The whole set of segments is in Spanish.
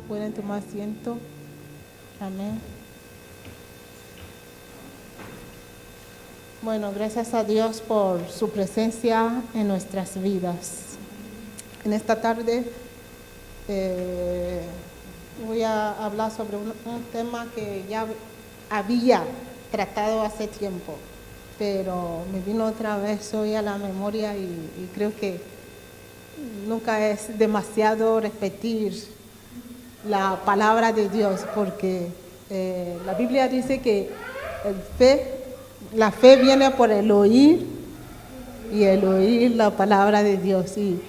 Pueden tomar asiento. Amén. Bueno, gracias a Dios por su presencia en nuestras vidas. En esta tarde voy a hablar sobre un tema que ya había tratado hace tiempo, pero me vino otra vez hoy a la memoria y creo que nunca es demasiado repetir la palabra de Dios, porque la Biblia dice que la fe viene por el oír y el oír la palabra de Dios. Y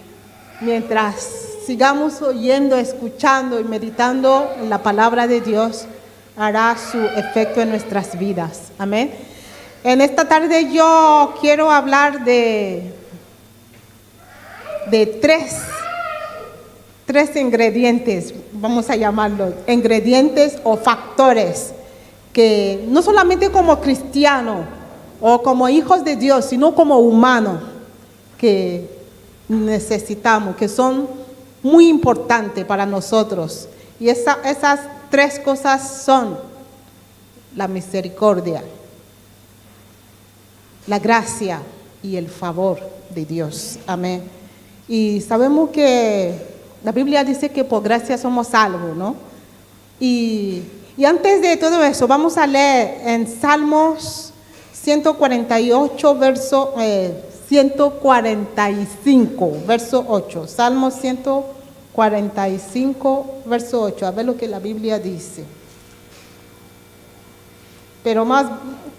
mientras sigamos oyendo, escuchando y meditando en la palabra de Dios, hará su efecto en nuestras vidas. Amén. En esta tarde yo quiero hablar de tres ingredientes, vamos a llamarlos, ingredientes o factores que no solamente como cristianos o como hijos de Dios, sino como humanos que necesitamos, que son muy importantes para nosotros. Y esas tres cosas son la misericordia, la gracia y el favor de Dios. Amén. Y sabemos que la Biblia dice que por gracia somos salvos, ¿no? Y antes de todo eso, vamos a leer en Salmos 148, verso 145, verso 8. Salmos 145, verso 8. A ver lo que la Biblia dice. Pero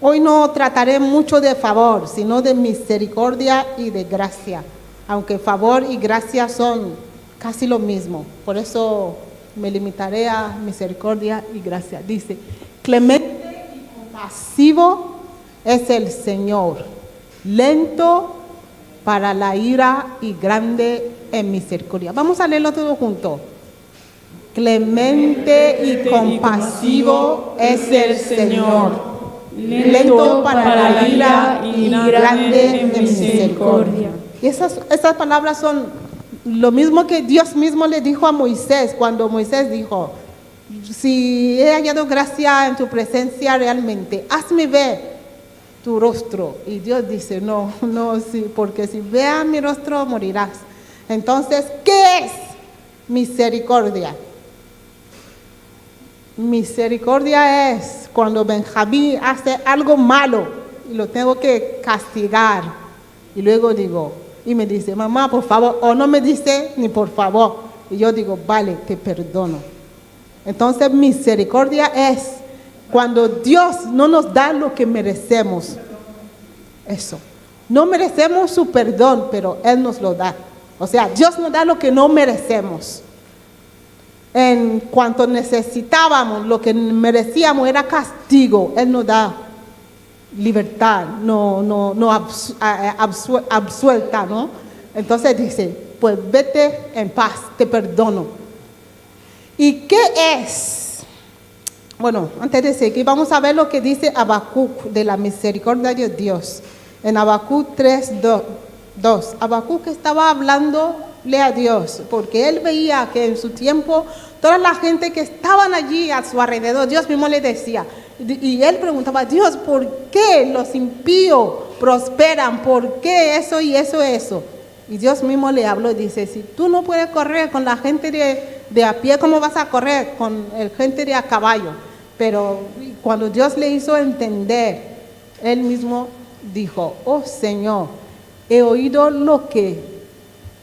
hoy no trataré mucho de favor, sino de misericordia y de gracia. Aunque favor y gracia son casi lo mismo. Por eso me limitaré a misericordia y gracia. Dice, clemente y compasivo es el Señor, lento para la ira y grande en misericordia. Vamos a leerlo todo junto. Clemente y compasivo es el Señor, lento para la ira y grande en misericordia. Y esas palabras son lo mismo que Dios mismo le dijo a Moisés, cuando Moisés dijo, si he hallado gracia en tu presencia realmente, hazme ver tu rostro. Y Dios dice, no, sí, porque si veas mi rostro morirás. Entonces, ¿qué es misericordia? Misericordia es cuando Benjamín hace algo malo y lo tengo que castigar. Y luego digo, y me dice, mamá, por favor, o no me dice ni por favor. Y yo digo, vale, te perdono. Entonces, misericordia es cuando Dios no nos da lo que merecemos. Eso. No merecemos su perdón, pero Él nos lo da. O sea, Dios nos da lo que no merecemos. En cuanto necesitábamos, lo que merecíamos era castigo. Él nos da libertad, no absuelta, ¿no? Entonces dice, pues vete en paz, te perdono. ¿Y qué es? Bueno, antes de seguir, vamos a ver lo que dice Habacuc de la misericordia de Dios. En Habacuc 3:2. Habacuc estaba hablándole a Dios, porque él veía que en su tiempo toda la gente que estaban allí a su alrededor, Dios mismo le decía, y él preguntaba, Dios, ¿por qué los impíos prosperan? ¿Por qué eso y eso? Y Dios mismo le habló y dice, si tú no puedes correr con la gente de a pie, ¿cómo vas a correr con la gente de a caballo? Pero cuando Dios le hizo entender, él mismo dijo, oh Señor, he oído lo que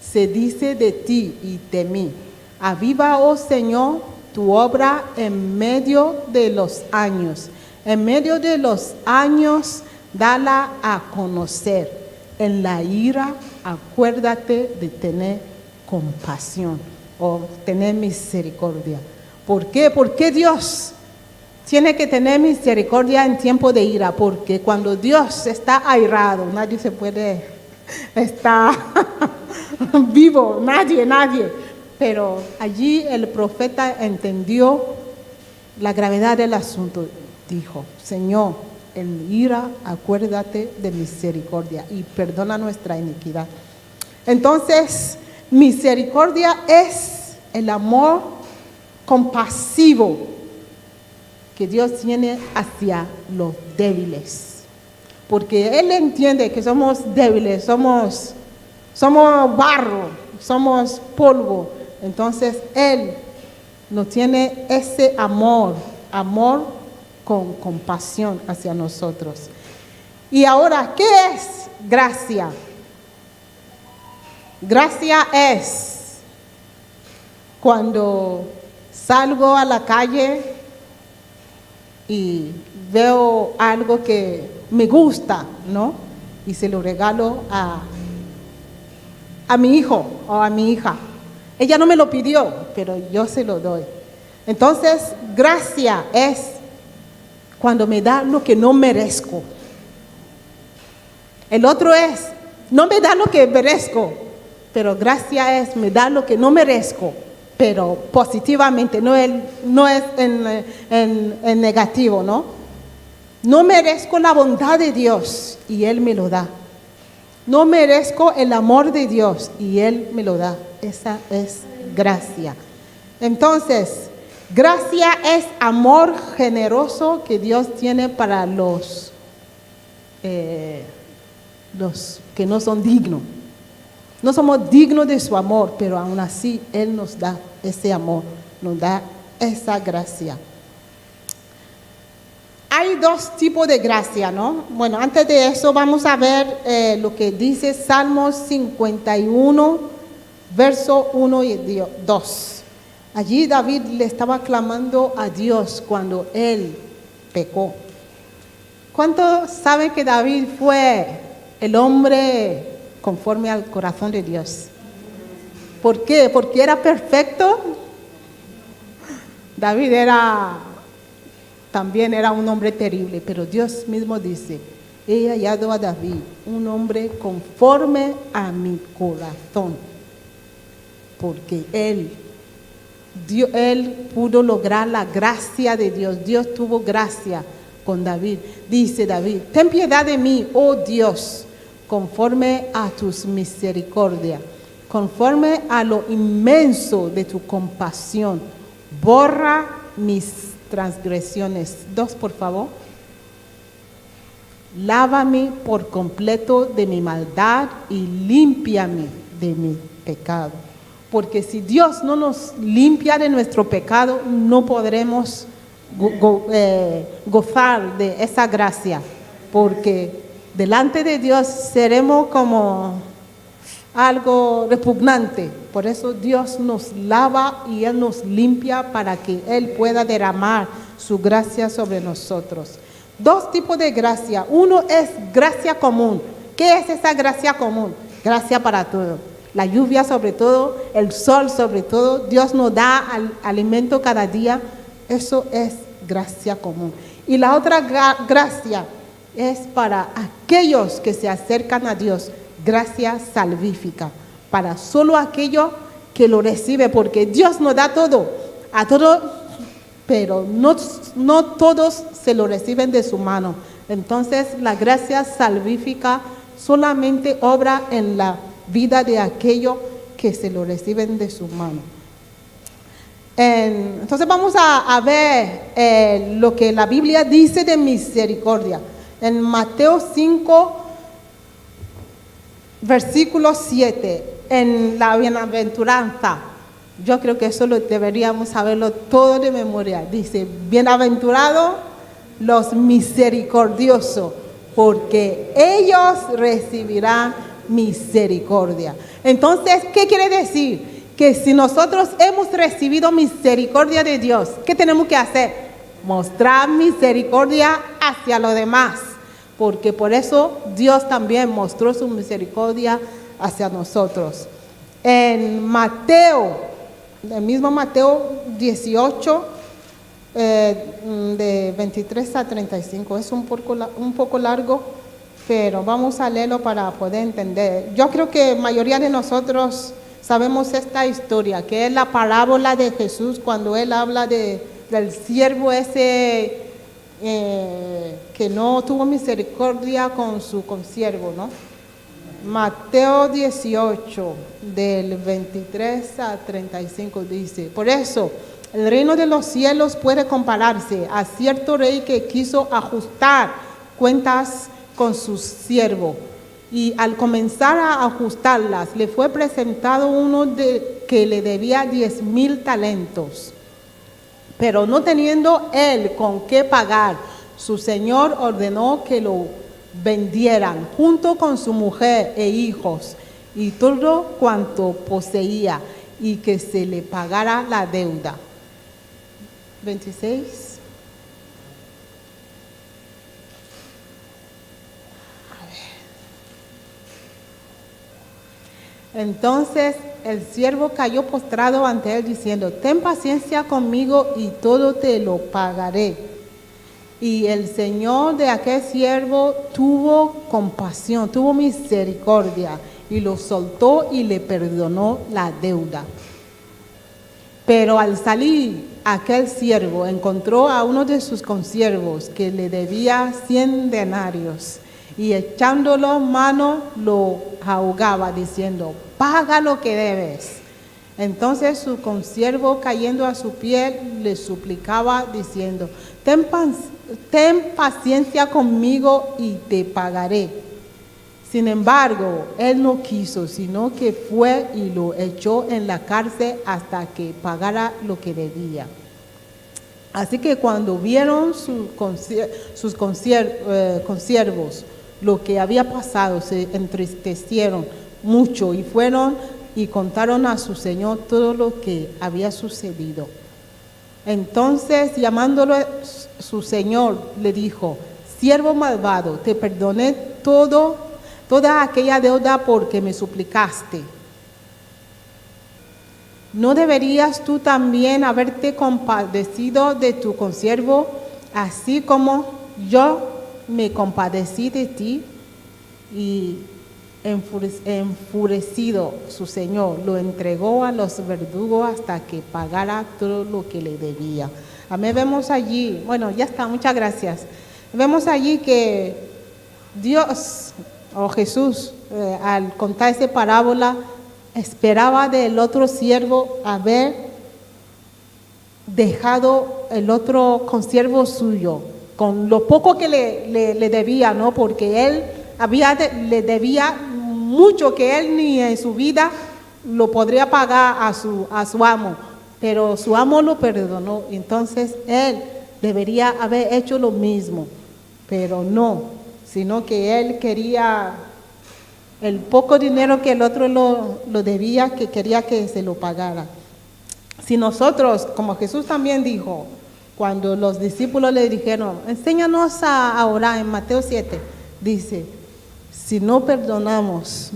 se dice de ti y de mí. Aviva, oh Señor, tu obra en medio de los años. En medio de los años, dala a conocer. En la ira, acuérdate de tener compasión o tener misericordia. ¿Por qué? ¿Por qué Dios tiene que tener misericordia en tiempo de ira? Porque cuando Dios está airado, nadie se puede estar vivo, nadie. Pero allí el profeta entendió la gravedad del asunto. Dijo, Señor, en ira acuérdate de misericordia y perdona nuestra iniquidad. Entonces, misericordia es el amor compasivo que Dios tiene hacia los débiles. Porque Él entiende que somos débiles, somos barro, somos polvo. Entonces Él nos tiene ese amor con compasión hacia nosotros. Y ahora, ¿qué es gracia? Gracia es cuando salgo a la calle y veo algo que me gusta, ¿no? Y se lo regalo a mi hijo o a mi hija. Ella no me lo pidió, pero yo se lo doy. Entonces, gracia es cuando me da lo que no merezco. El otro es, no me da lo que merezco, pero gracia es, me da lo que no merezco, pero positivamente, no es en negativo, ¿no? No merezco la bondad de Dios y Él me lo da. No merezco el amor de Dios y Él me lo da. Esa es gracia. Entonces, gracia es amor generoso que Dios tiene para los que no son dignos. No somos dignos de su amor, pero aún así Él nos da ese amor, nos da esa gracia. Hay dos tipos de gracia, ¿no? Bueno, antes de eso vamos a ver lo que dice Salmos 51, verso 1 y 2. Allí David le estaba clamando a Dios cuando él pecó. ¿Cuántos saben que David fue el hombre conforme al corazón de Dios? ¿Por qué? Porque era perfecto. David también era un hombre terrible, pero Dios mismo dice, he hallado a David, un hombre conforme a mi corazón, porque él pudo lograr la gracia de Dios. Dios tuvo gracia con David. Dice David, ten piedad de mí, oh Dios, conforme a tus misericordias, conforme a lo inmenso de tu compasión, borra mis transgresiones. 2, por favor. Lávame por completo de mi maldad y límpiame de mi pecado. Porque si Dios no nos limpia de nuestro pecado, no podremos gozar de esa gracia. Porque delante de Dios seremos como algo repugnante. Por eso Dios nos lava y Él nos limpia para que Él pueda derramar su gracia sobre nosotros. 2 tipos de gracia. Uno es gracia común. ¿Qué es esa gracia común? Gracia para todo. La lluvia sobre todo, el sol sobre todo. Dios nos da alimento cada día. Eso es gracia común. Y la otra gracia es para aquellos que se acercan a Dios. Gracia salvífica, para solo aquello que lo recibe, porque Dios nos da todo, a todos, pero no todos se lo reciben de su mano. Entonces la gracia salvífica solamente obra en la vida de aquellos que se lo reciben de su mano. Entonces vamos a ver lo que la Biblia dice de misericordia. En Mateo 5, versículo 7, en la bienaventuranza, yo creo que eso lo deberíamos saberlo todo de memoria. Dice, bienaventurados los misericordiosos, porque ellos recibirán misericordia. Entonces, ¿qué quiere decir? Que si nosotros hemos recibido misericordia de Dios, ¿qué tenemos que hacer? Mostrar misericordia hacia los demás. Porque por eso Dios también mostró su misericordia hacia nosotros. En Mateo, el mismo Mateo 18, de 23 a 35, es un poco largo, pero vamos a leerlo para poder entender. Yo creo que la mayoría de nosotros sabemos esta historia, que es la parábola de Jesús cuando Él habla del siervo ese que no tuvo misericordia con su consiervo, ¿no? Mateo 18, del 23 a 35 dice, por eso El reino de los cielos puede compararse a cierto rey que quiso ajustar cuentas con su siervo. Y al comenzar a ajustarlas, le fue presentado uno que le debía 10,000 talentos. Pero no teniendo él con qué pagar, su señor ordenó que lo vendieran junto con su mujer e hijos y todo cuanto poseía, y que se le pagara la deuda. 26. Entonces el siervo cayó postrado ante él diciendo: ten paciencia conmigo y todo te lo pagaré. Y el señor de aquel siervo tuvo compasión, tuvo misericordia, y lo soltó y le perdonó la deuda. Pero al salir aquel siervo encontró a uno de sus consiervos que le debía 100 denarios. Y echándolo mano lo ahogaba diciendo: paga lo que debes. Entonces su consiervo, cayendo a su pie, le suplicaba diciendo: ten paciencia conmigo y te pagaré. Sin embargo, él no quiso, sino que fue y lo echó en la cárcel hasta que pagara lo que debía. Así que cuando vieron sus consiervos lo que había pasado, se entristecieron mucho y fueron y contaron a su señor todo lo que había sucedido. Entonces, llamándolo su señor, le dijo: siervo malvado, te perdoné toda aquella deuda porque me suplicaste. ¿No deberías tú también haberte compadecido de tu consiervo, así como yo me compadecí de ti? Y enfurecido su señor, lo entregó a los verdugos hasta que pagara todo lo que le debía. Amén. Vemos allí, bueno, ya está, muchas gracias. Vemos allí que Dios o Jesús, al contar esa parábola, esperaba del otro siervo haber dejado el otro consiervo suyo con lo poco que le debía, ¿no? Porque él le debía mucho que él ni en su vida lo podría pagar a su amo, pero su amo lo perdonó. Entonces él debería haber hecho lo mismo, pero no, sino que él quería el poco dinero que el otro lo debía, que quería que se lo pagara. Si nosotros, como Jesús también dijo, cuando los discípulos le dijeron: enséñanos a orar, en Mateo 7, dice: si no perdonamos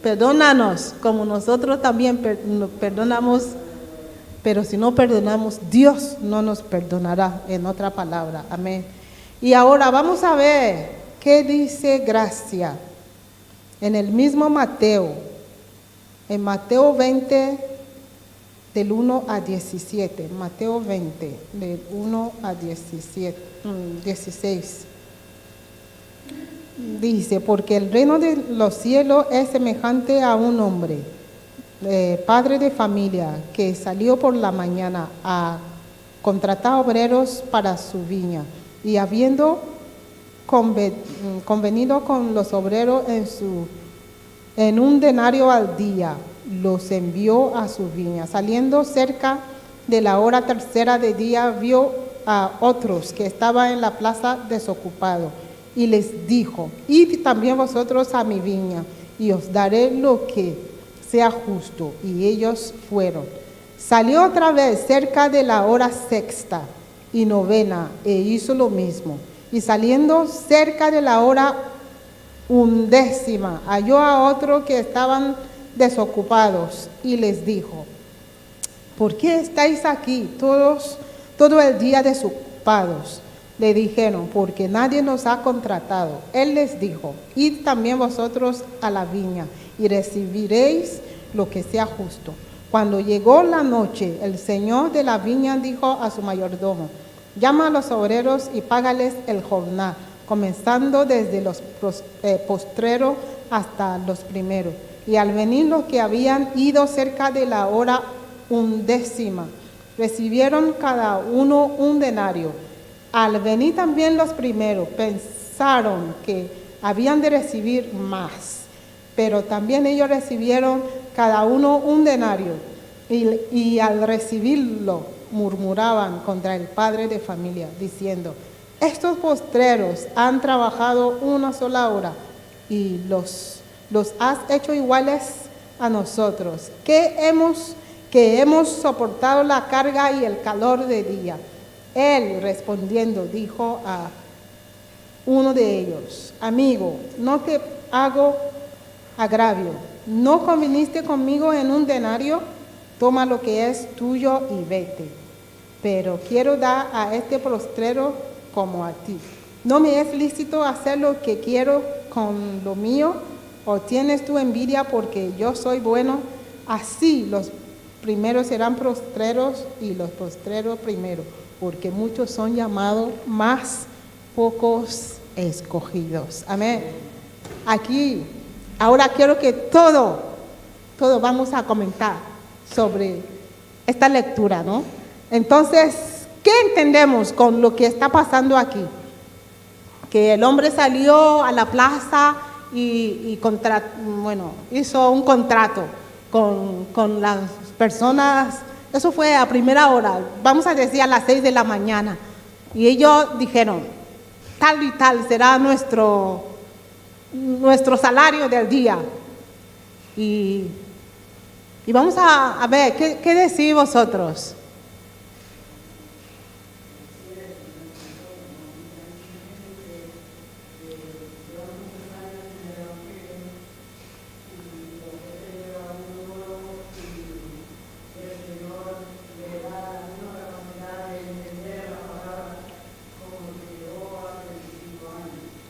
perdónanos como nosotros también perdonamos, pero si no perdonamos, Dios no nos perdonará, en otra palabra. Amén. Y ahora vamos a ver qué dice gracia en el mismo Mateo, en Mateo 20, del 1 a 17, Mateo 20, del 1 a 16. Dice: porque el reino de los cielos es semejante a un hombre, padre de familia, que salió por la mañana a contratar obreros para su viña, y habiendo convenido con los obreros en un denario al día, los envió a su viña. Saliendo cerca de la hora tercera de día, vio a otros que estaban en la plaza desocupados, y les dijo: id también vosotros a mi viña, y os daré lo que sea justo. Y ellos fueron. Salió otra vez cerca de la hora sexta y novena, e hizo lo mismo. Y saliendo cerca de la hora 11, halló a otro que estaban desocupados, y les dijo: ¿por qué estáis aquí todo el día desocupados? Le dijeron: porque nadie nos ha contratado. Él les dijo: id también vosotros a la viña, y recibiréis lo que sea justo. Cuando llegó la noche, el señor de la viña dijo a su mayordomo: llama a los obreros y págales el jornal, comenzando desde los postreros hasta los primeros. Y al venir los que habían ido cerca de la hora undécima. Recibieron cada uno un denario. Al venir también los primeros, pensaron que habían de recibir más, pero también ellos recibieron cada uno un denario, y al recibirlo murmuraban contra el padre de familia, diciendo: estos postreros han trabajado una sola hora y los has hecho iguales a nosotros, que hemos soportado la carga y el calor de día. Él respondiendo dijo a uno de ellos: amigo, no te hago agravio, ¿no conviniste conmigo en un denario? Toma lo que es tuyo y vete. Pero quiero dar a este postrero como a ti. ¿No me es lícito hacer lo que quiero con lo mío? ¿O tienes tú envidia porque yo soy bueno? Así los primeros serán postreros y los postreros primeros, porque muchos son llamados, más pocos escogidos. Amén. Aquí, ahora quiero que todos vamos a comentar sobre esta lectura, ¿no? Entonces, ¿qué entendemos con lo que está pasando aquí? Que el hombre salió a la plaza y hizo un contrato con las personas. Eso fue a primera hora, vamos a decir a las 6 de la mañana. Y ellos dijeron: tal y tal será nuestro salario del día. Y vamos a ver, ¿qué decís vosotros?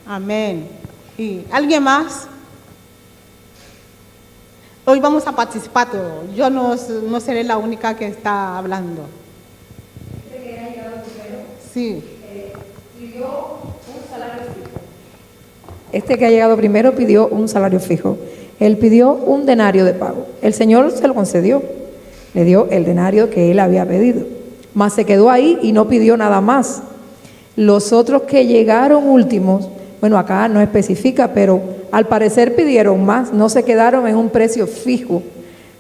Amén. ¿Y alguien más? Hoy vamos a participar todos. Yo no seré la única que está hablando. Este que ha llegado primero, Sí. pidió un salario fijo. Este que ha llegado primero pidió un salario fijo. Él pidió un denario de pago. El Señor se lo concedió. Le dio el denario que él había pedido. Mas se quedó ahí y no pidió nada más. Los otros que llegaron últimos, bueno, acá no especifica, pero al parecer pidieron más, no se quedaron en un precio fijo,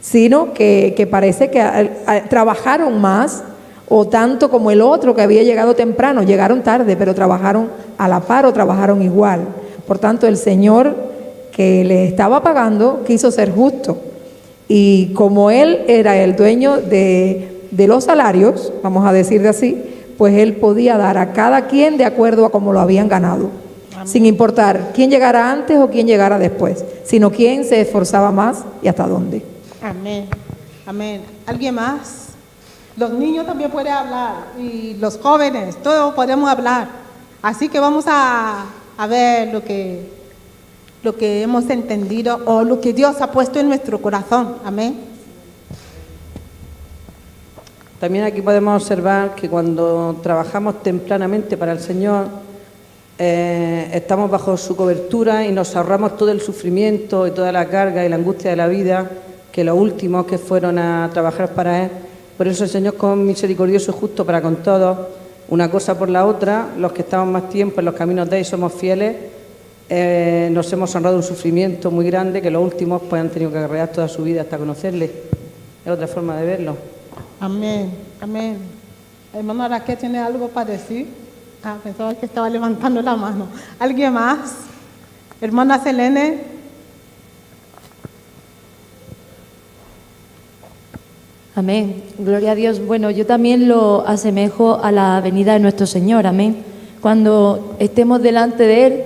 sino que parece que trabajaron más, o tanto como el otro que había llegado temprano. Llegaron tarde, pero trabajaron a la par o trabajaron igual. Por tanto, el Señor que le estaba pagando quiso ser justo, y como Él era el dueño de los salarios, vamos a decir de así, pues Él podía dar a cada quien de acuerdo a cómo lo habían ganado. Amén. Sin importar quién llegara antes o quién llegara después, sino quién se esforzaba más y hasta dónde. Amén, amén. ¿Alguien más? Los niños también pueden hablar, y los jóvenes, todos podemos hablar. Así que vamos a ver lo que hemos entendido, o lo que Dios ha puesto en nuestro corazón. Amén. También aquí podemos observar que cuando trabajamos tempranamente para el Señor, estamos bajo su cobertura y nos ahorramos todo el sufrimiento y toda la carga y la angustia de la vida, que los últimos que fueron a trabajar para Él. Por eso el Señor, con misericordioso y justo para con todos, una cosa por la otra, los que estamos más tiempo en los caminos de Él y somos fieles, nos hemos ahorrado un sufrimiento muy grande que los últimos pues han tenido que agarrear toda su vida hasta conocerle. Es otra forma de verlo. Amén, amén. Hermano Raquel, ¿tiene algo para decir? Pensaba que estaba levantando la mano. ¿Alguien más? Hermana Selene. Amén, gloria a Dios. Bueno, yo también lo asemejo a la venida de nuestro Señor, amén. Cuando estemos delante de Él,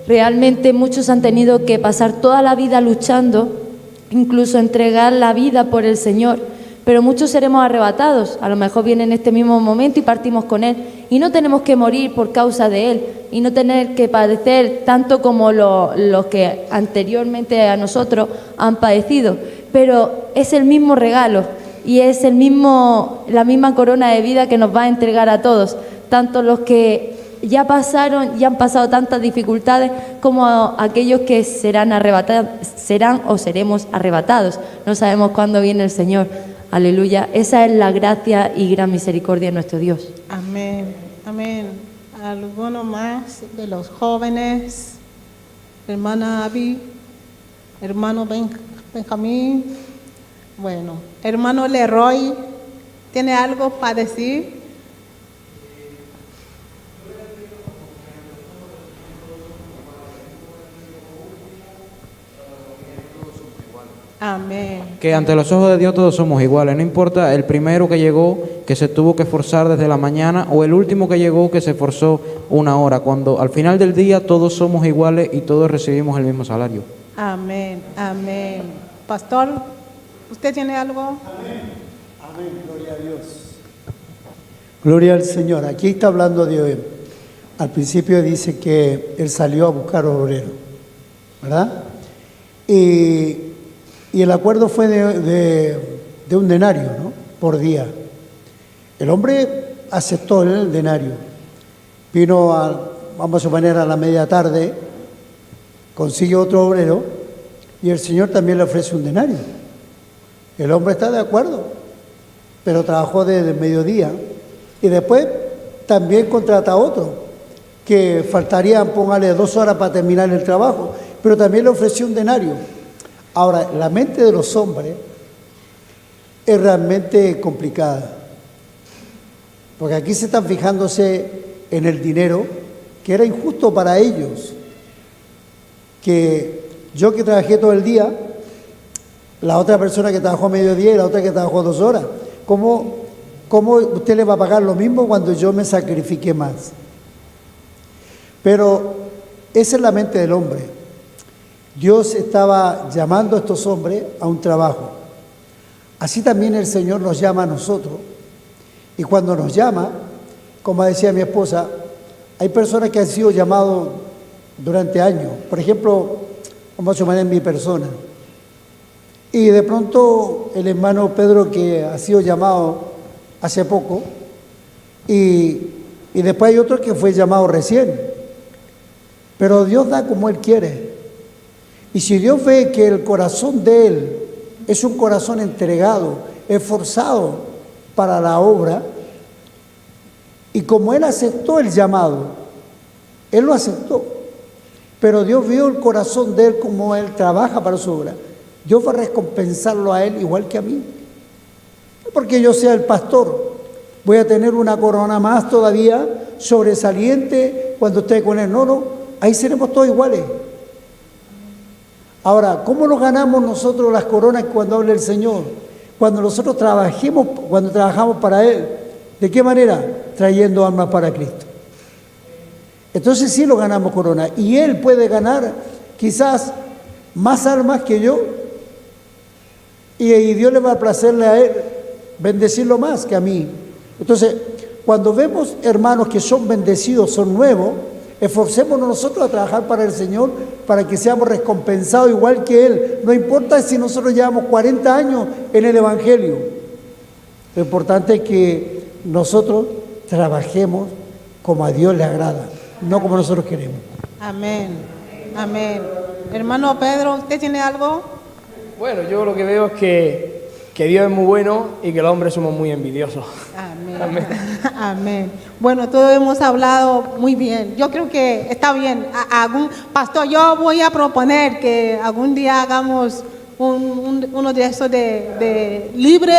realmente muchos han tenido que pasar toda la vida luchando, incluso entregar la vida por el Señor, pero muchos seremos arrebatados. A lo mejor viene en este mismo momento y partimos con Él, y no tenemos que morir por causa de Él, y no tener que padecer tanto como los que anteriormente a nosotros han padecido, pero es el mismo regalo. Y es la misma corona de vida que nos va a entregar a todos, tanto los que ya pasaron y han pasado tantas dificultades, como aquellos que serán o seremos arrebatados. No sabemos cuándo viene el Señor. Aleluya. Esa es la gracia y gran misericordia de nuestro Dios. Amén, amén. ¿Alguno más de los jóvenes? Hermana Abby, hermano Benjamín. Bueno, hermano Leroy, ¿tiene algo para decir? Amén. Que ante los ojos de Dios todos somos iguales, no importa el primero que llegó, que se tuvo que esforzar desde la mañana, o el último que llegó, que se esforzó una hora. Cuando al final del día todos somos iguales y todos recibimos el mismo salario. Amén, amén. Pastor, ¿usted tiene algo? Amén, amén, gloria a Dios. Gloria al Señor. Aquí está hablando de, al principio dice que él salió a buscar obrero, ¿verdad? Y el acuerdo fue de un denario, ¿no? Por día. El hombre aceptó el denario. Vino, vamos a suponer, a la media tarde, consigue otro obrero y el Señor también le ofrece un denario. El hombre está de acuerdo, pero trabajó desde el mediodía y después también contrata a otro, que faltarían, póngale 2 horas para terminar el trabajo, pero también le ofreció un denario. Ahora, la mente de los hombres es realmente complicada, porque aquí se están fijándose en el dinero, que era injusto para ellos, que yo que trabajé todo el día, la otra persona que trabajó mediodía y la otra que trabajó 2 horas, ¿cómo usted le va a pagar lo mismo cuando yo me sacrifiqué más? Pero esa es la mente del hombre. Dios estaba llamando a estos hombres a un trabajo. Así también el Señor nos llama a nosotros. Y cuando nos llama, como decía mi esposa, hay personas que han sido llamados durante años. Por ejemplo, vamos a llamar en mi persona. Y de pronto el hermano Pedro, que ha sido llamado hace poco, y después hay otro que fue llamado recién. Pero Dios da como Él quiere. Y si Dios ve que el corazón de Él es un corazón entregado, esforzado para la obra, y como Él aceptó el llamado, Él lo aceptó, pero Dios vio el corazón de Él como Él trabaja para su obra, Dios va a recompensarlo a Él igual que a mí. No porque yo sea el pastor, voy a tener una corona más todavía sobresaliente cuando esté con Él. No, ahí seremos todos iguales. Ahora, ¿cómo nos ganamos nosotros las coronas cuando habla el Señor? Cuando nosotros trabajamos para Él. ¿De qué manera? Trayendo almas para Cristo. Entonces sí lo ganamos corona. Y Él puede ganar quizás más almas que yo. Y Dios le va a placerle a Él bendecirlo más que a mí. Entonces, cuando vemos hermanos que son bendecidos, son nuevos, esforcémonos nosotros a trabajar para el Señor, para que seamos recompensados igual que Él. No importa si nosotros llevamos 40 años en el Evangelio. Lo importante es que nosotros trabajemos como a Dios le agrada, no como nosotros queremos. Amén, amén. Hermano Pedro, ¿usted tiene algo? Bueno, yo lo que veo es que Dios es muy bueno y que los hombres somos muy envidiosos. Amén. Amén. Amén. Bueno, todos hemos hablado muy bien. Yo creo que está bien. Pastor, yo voy a proponer que algún día hagamos uno de esos de libre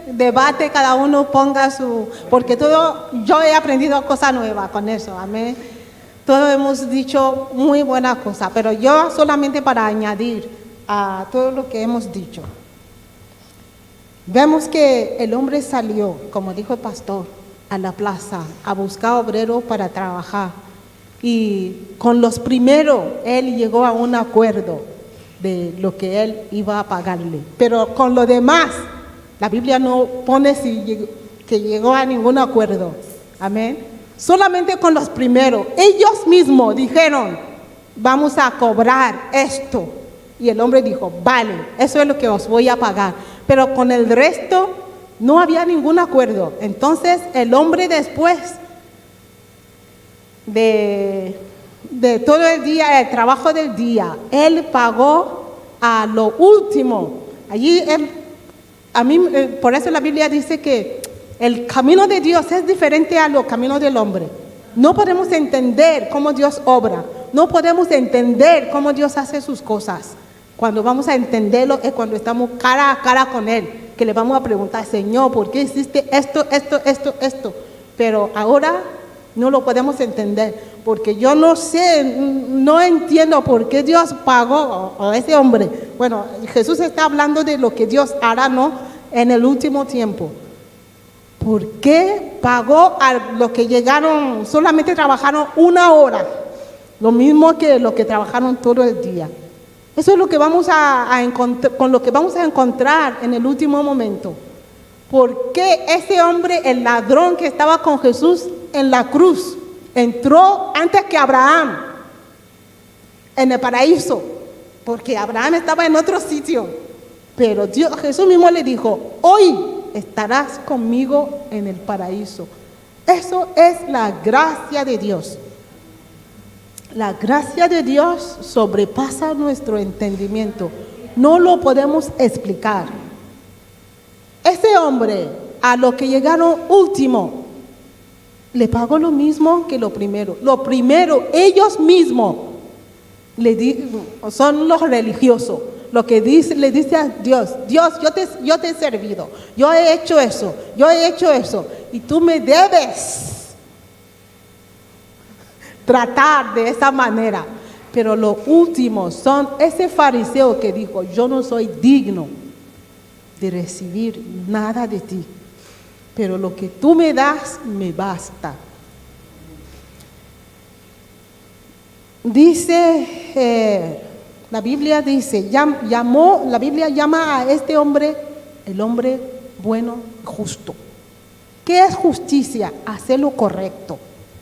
debate, cada uno ponga su... Porque yo he aprendido cosas nuevas con eso. Amén. Todos hemos dicho muy buenas cosas, pero yo solamente para añadir a todo lo que hemos dicho. Vemos que el hombre salió, como dijo el pastor, a la plaza a buscar obreros para trabajar. Y con los primeros, él llegó a un acuerdo de lo que él iba a pagarle. Pero con los demás, la Biblia no pone que llegó a ningún acuerdo. Amén. Solamente con los primeros. Ellos mismos dijeron, vamos a cobrar esto. Y el hombre dijo, vale, eso es lo que os voy a pagar. Pero con el resto no había ningún acuerdo. Entonces el hombre, después de todo el día, el trabajo del día, él pagó a lo último. Allí él por eso la Biblia dice que el camino de Dios es diferente a los caminos del hombre. No podemos entender cómo Dios obra, no podemos entender cómo Dios hace sus cosas. Cuando vamos a entenderlo es cuando estamos cara a cara con Él, que le vamos a preguntar, Señor, ¿por qué hiciste esto? Pero ahora no lo podemos entender, porque yo no sé, no entiendo por qué Dios pagó a ese hombre. Bueno, Jesús está hablando de lo que Dios hará, ¿no?, en el último tiempo. ¿Por qué pagó a los que llegaron, solamente trabajaron 1 hora? Lo mismo que los que trabajaron todo el día. Eso es lo que vamos a encontrar, con lo que vamos a encontrar en el último momento. ¿Por qué ese hombre, el ladrón que estaba con Jesús en la cruz, entró antes que Abraham en el paraíso? Porque Abraham estaba en otro sitio. Pero Jesús mismo le dijo, hoy estarás conmigo en el paraíso. Eso es la gracia de Dios. La gracia de Dios sobrepasa nuestro entendimiento. No lo podemos explicar. Ese hombre, a los que llegaron último, le pagó lo mismo que lo primero. Lo primero, ellos mismos son los religiosos. Lo que le dice a Dios, Dios, yo te he servido, yo he hecho eso, y tú me debes tratar de esa manera. Pero los últimos son ese fariseo que dijo, yo no soy digno de recibir nada de ti, pero lo que tú me das me basta. Dice, la Biblia dice, la Biblia llama a este hombre el hombre bueno, justo. ¿Qué es justicia? Hacer lo correcto.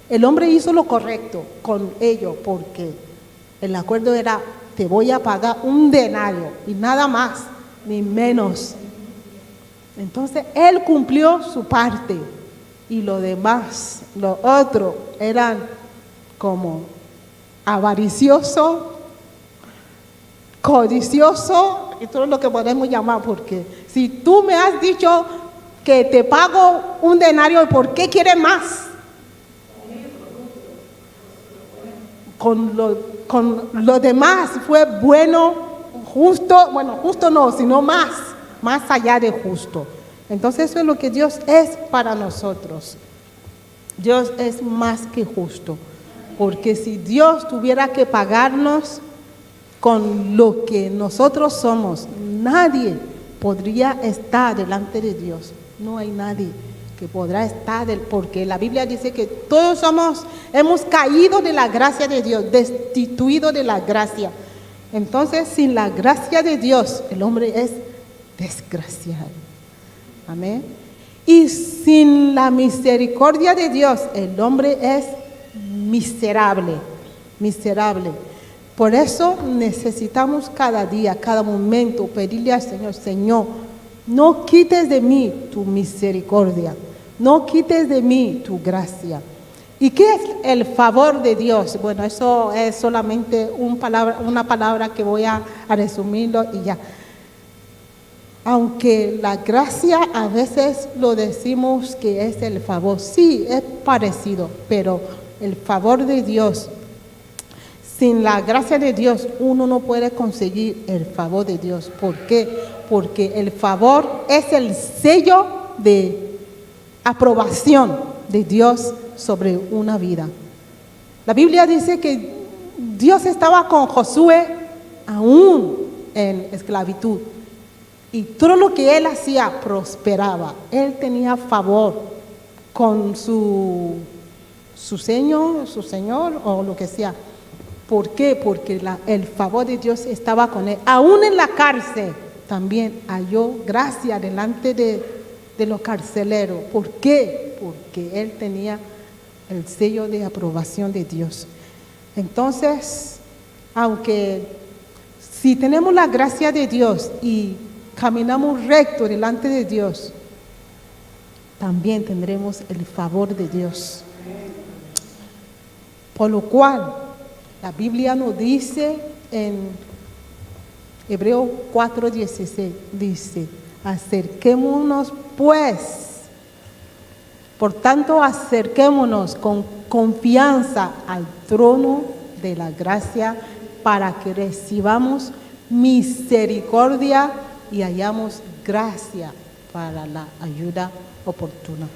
El hombre hizo lo correcto con ellos porque el acuerdo era, te voy a pagar 1 denario y nada más ni menos. Entonces él cumplió su parte y lo demás, los otros eran como avaricioso, codicioso y todo lo que podemos llamar, porque si tú me has dicho que te pago 1 denario, ¿por qué quieres más? Con lo demás fue bueno, justo, bueno, justo no, sino más allá de justo. Entonces eso es lo que Dios es para nosotros. Dios es más que justo, porque si Dios tuviera que pagarnos con lo que nosotros somos, nadie podría estar delante de Dios. No hay nadie que podrá estar, porque la Biblia dice que todos hemos caído de la gracia de Dios, destituidos de la gracia. Entonces, sin la gracia de Dios, el hombre es desgraciado. Amén. Y sin la misericordia de Dios, el hombre es miserable, miserable. Por eso necesitamos cada día, cada momento, pedirle al Señor, Señor, no quites de mí tu misericordia, no quites de mí tu gracia. ¿Y qué es el favor de Dios? Bueno, eso es solamente una palabra que voy a resumirlo y ya. Aunque la gracia a veces lo decimos que es el favor, sí, es parecido, pero el favor de Dios, sin la gracia de Dios, uno no puede conseguir el favor de Dios. ¿Por qué? Porque el favor es el sello de aprobación de Dios sobre una vida. La Biblia dice que Dios estaba con Josué aún en esclavitud. Y todo lo que él hacía prosperaba. Él tenía favor con su señor o lo que sea. ¿Por qué? Porque el favor de Dios estaba con él. Aún en la cárcel también halló gracia delante de los carceleros. ¿Por qué? Porque él tenía el sello de aprobación de Dios. Entonces, aunque si tenemos la gracia de Dios y caminamos recto delante de Dios, también tendremos el favor de Dios. Por lo cual, la Biblia nos dice en Hebreos 4:16, dice, Acerquémonos pues. Por tanto, acerquémonos con confianza al trono de la gracia para que recibamos misericordia y hallamos gracia para la ayuda oportuna.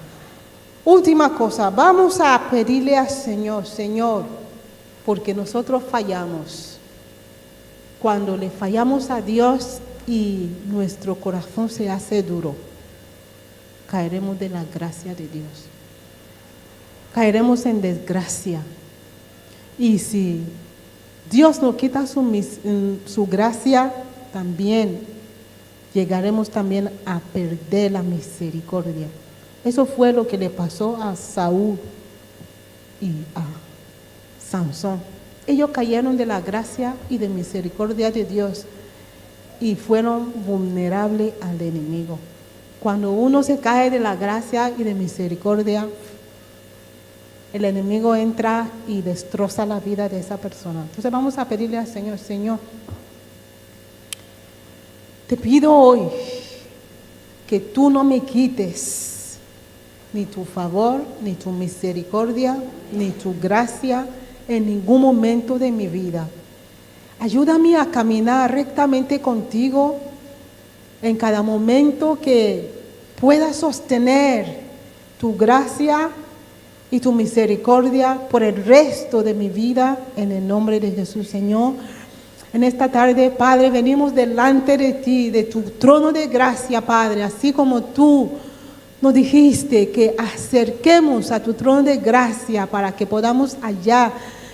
Última cosa, vamos a pedirle al Señor, Señor, porque nosotros fallamos. Cuando le fallamos a Dios y nuestro corazón se hace duro, caeremos de la gracia de Dios. Caeremos en desgracia. Y si Dios nos quita su gracia, también llegaremos también a perder la misericordia. Eso fue lo que le pasó a Saúl y a Sansón. Ellos cayeron de la gracia y de misericordia de Dios y fueron vulnerables al enemigo. Cuando uno se cae de la gracia y de misericordia, el enemigo entra y destroza la vida de esa persona. Entonces vamos a pedirle al Señor, Señor, te pido hoy que tú no me quites ni tu favor, ni tu misericordia, ni tu gracia en ningún momento de mi vida. Ayúdame a caminar rectamente contigo en cada momento, que pueda sostener tu gracia y tu misericordia por el resto de mi vida, en el nombre de Jesús, Señor. En esta tarde, Padre, venimos delante de ti, de tu trono de gracia, Padre, así como tú nos dijiste que acerquemos a tu trono de gracia para que podamos hallar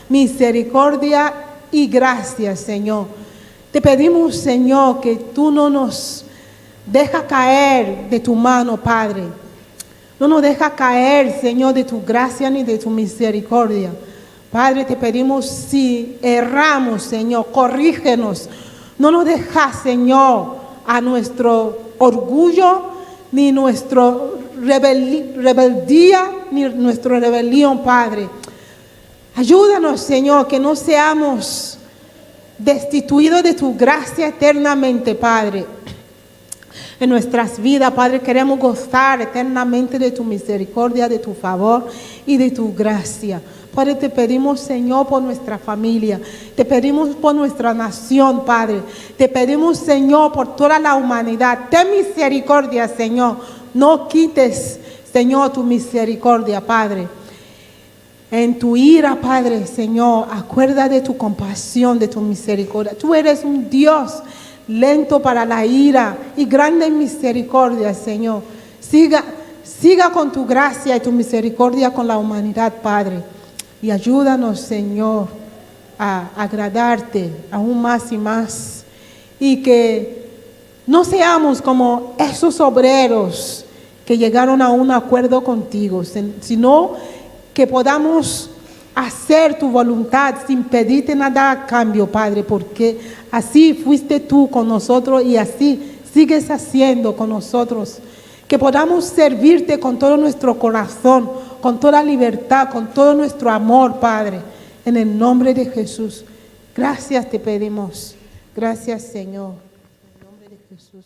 misericordia y gracia, Señor. Te pedimos, Señor, que tú no nos dejas caer de tu mano, Padre. No nos dejas caer, Señor, de tu gracia ni de tu misericordia. Padre, te pedimos, si erramos, Señor, corrígenos. No nos dejas, Señor, a nuestro orgullo, ni nuestra rebeldía, ni nuestra rebelión, Padre. Ayúdanos, Señor, que no seamos destituidos de tu gracia eternamente, Padre. En nuestras vidas, Padre, queremos gozar eternamente de tu misericordia, de tu favor y de tu gracia. Padre, te pedimos, Señor, por nuestra familia. Te pedimos por nuestra nación, Padre. Te pedimos, Señor, por toda la humanidad. Ten misericordia, Señor. No quites, Señor, tu misericordia, Padre. En tu ira, Padre, Señor, acuerda de tu compasión, de tu misericordia. Tú eres un Dios lento para la ira y grande en misericordia, Señor. Siga con tu gracia y tu misericordia con la humanidad, Padre. Y ayúdanos, Señor, a agradarte aún más y más. Y que no seamos como esos obreros que llegaron a un acuerdo contigo, sino que podamos hacer tu voluntad sin pedirte nada a cambio, Padre, porque así fuiste tú con nosotros y así sigues haciendo con nosotros. Que podamos servirte con todo nuestro corazón, con toda libertad, con todo nuestro amor, Padre, en el nombre de Jesús. Gracias te pedimos. Gracias, Señor. En el nombre de Jesús.